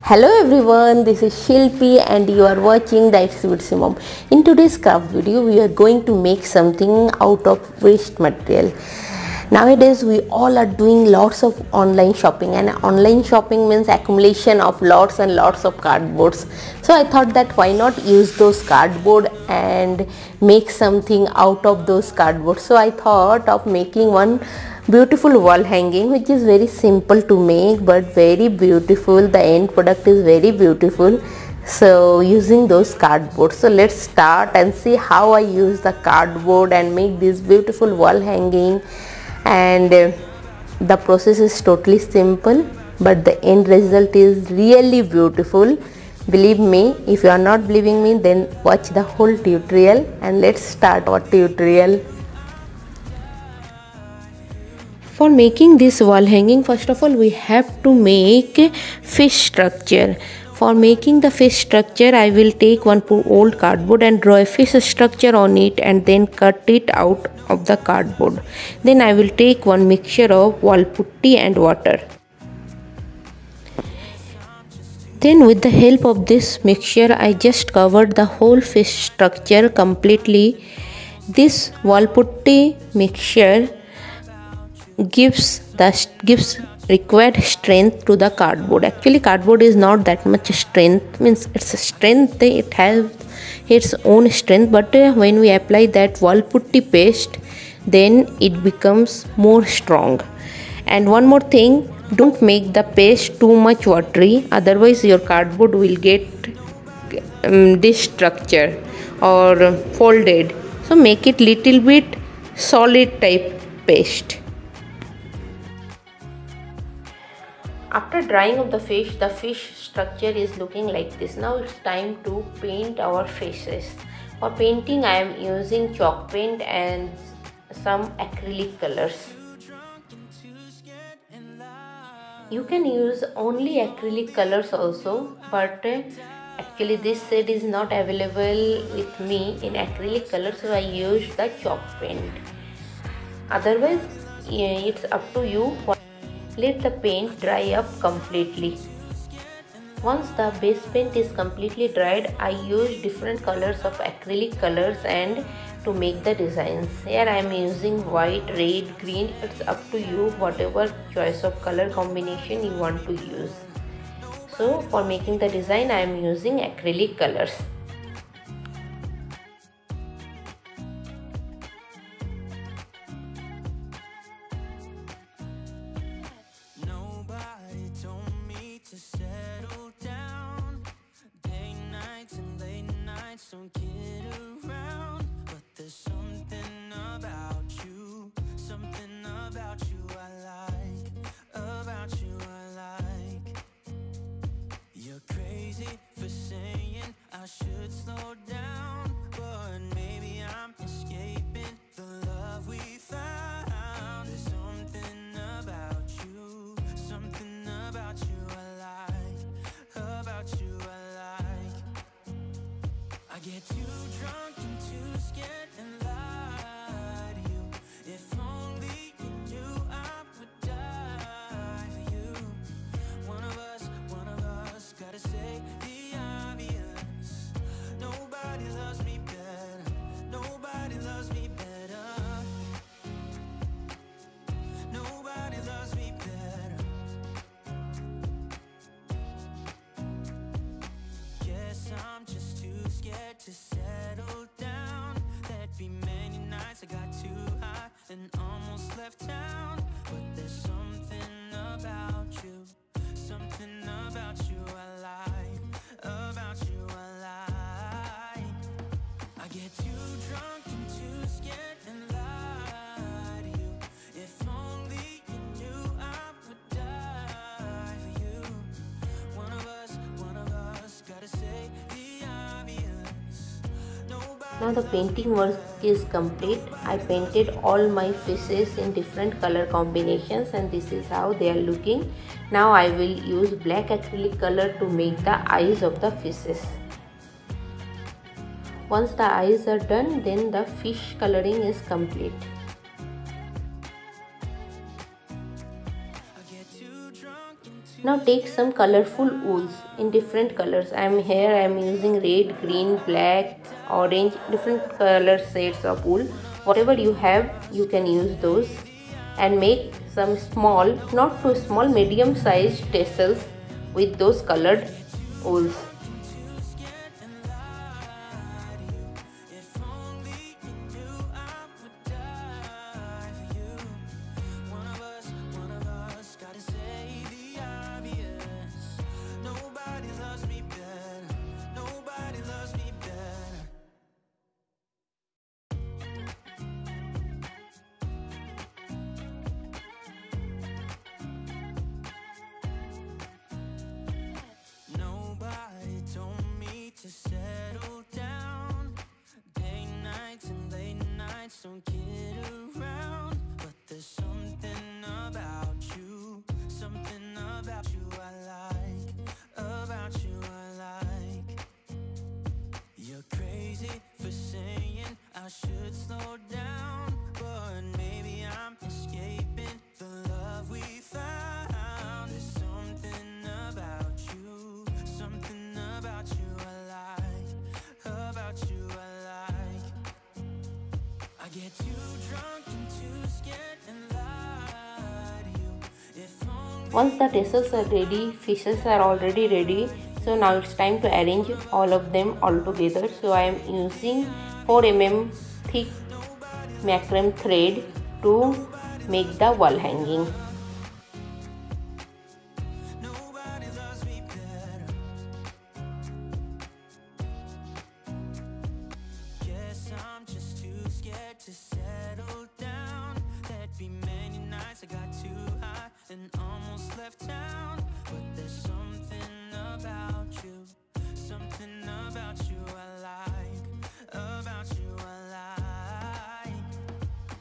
Hello everyone, this is Shilpi and you are watching the It's Bitsy Mom. In today's craft video, we are going to make something out of waste material. Nowadays, we all are doing lots of online shopping, and online shopping means accumulation of lots and lots of cardboards. So I thought that why not use those cardboard and make something out of those cardboard. So I thought of making one beautiful wall hanging, which is very simple to make but very beautiful. The end product is very beautiful. So using those cardboard, so let's start and see how I use the cardboard and make this beautiful wall hanging. And the process is totally simple, but the end result is really beautiful. Believe me. If you are not believing me, then watch the whole tutorial and let's start our tutorial. For making this wall hanging, first of all we have to make fish structure. For making the fish structure, I will take one old cardboard and draw a fish structure on it and then cut it out of the cardboard. Then I will take one mixture of wall putty and water. Then with the help of this mixture, I just covered the whole fish structure completely. This wall putty mixture gives required strength to the cardboard. Actually, cardboard is not that much strength, means it's a strength, it has its own strength, but when we apply that wall putty paste, then it becomes more strong. And one more thing, don't make the paste too much watery, otherwise your cardboard will get this structure or folded. So make it little bit solid type paste. After drying of the fish structure is looking like this. Now it's time to paint our faces. For painting, I am using chalk paint and some acrylic colors. You can use only acrylic colors also, but actually this set is not available with me in acrylic color, so I used the chalk paint. Otherwise, it's up to you. Let the paint dry up completely. Once the base paint is completely dried, I use different colors of acrylic colors and to make the designs. Here I am using white, red, green. It's up to you, whatever choice of color combination you want to use. So for making the design, I am using acrylic colors. Don't get around, but there's something about you I like. You're crazy for saying I should slow down, but maybe I'm escaping the love we found. There's something about you I like, I get too drunk and too scared and lie to you. If only you knew I would die for you. One of us gotta say the obvious. Nobody loves me better. Nobody loves me better. Nobody loves me better. Guess I'm just too scared to settle down. There'd be many nights I got too high and almost left town. But there's something about you I like, I get too drunk and too scared and lie to you. If only you knew I would die for you. One of us gotta say the obvious. Now the painting work is complete. I painted all my faces in different color combinations and this is how they are looking. Now I will use black acrylic color to make the eyes of the faces. Once the eyes are done, then the fish coloring is complete. I get too drunk and Now take some colorful wools in different colors. I am using red, green, black, orange, different color shades of wool. Whatever you have, you can use those, and make some small, not too small, medium sized tassels with those colored wools. To settle down, day nights and late nights don't get around, but there's something about you I like, about you I like. You're crazy for saying I should slow down, but maybe I'm escaping the love we found. There's something about you I get too drunk and too scared and lie to you. If only. Once the tassels are ready, fishes are already ready. So now it's time to arrange all of them all together. So I am using 4 mm thick macrame thread to make the wall hanging. To settle down, there'd be many nights I got too high and almost left town, but there's something about you I like,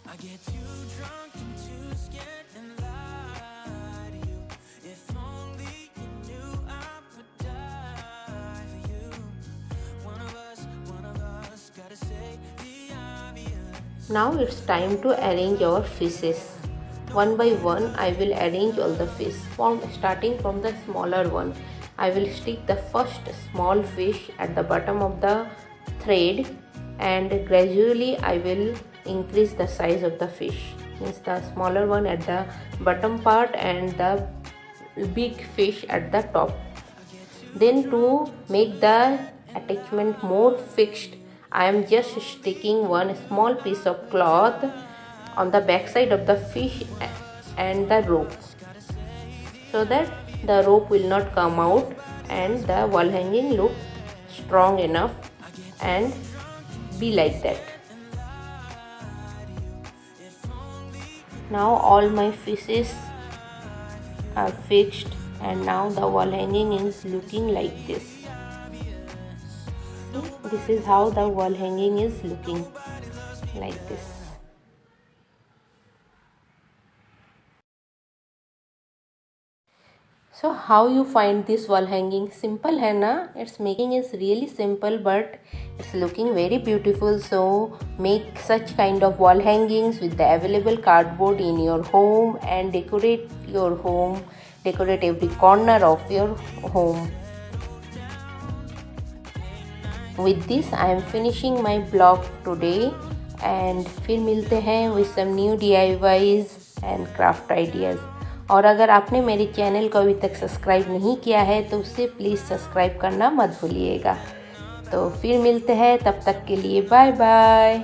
I get too drunk and too scared and lie to you. If only you knew I would die for you. One of us gotta say the obvious. Now it's time to arrange our fishes. One by one I will arrange all the fish. Starting from the smaller one, I will stick the first small fish at the bottom of the thread, and gradually I will increase the size of the fish. Means the smaller one at the bottom part and the big fish at the top. Then to make the attachment more fixed, I am just sticking one small piece of cloth on the back side of the fish and the rope, so that the rope will not come out and the wall hanging look strong enough and be like that. Now all my fishes are fixed, and now the wall hanging is looking like this. See, this is how the wall hanging is looking, like this. So how you find this wall hanging? Simple hai na? Its making is really simple, but it's looking very beautiful. So make such kind of wall hangings with the available cardboard in your home and decorate your home, decorate every corner of your home. With this I am finishing my blog today, and फिर मिलते हैं with some new DIYs and craft ideas. और अगर आपने मेरे channel को अभी तक सब्सक्राइब नहीं किया है तो उसे प्लीज़ सब्सक्राइब करना मत भूलिएगा। तो फिर मिलते हैं, तब तक के लिए बाय बाय।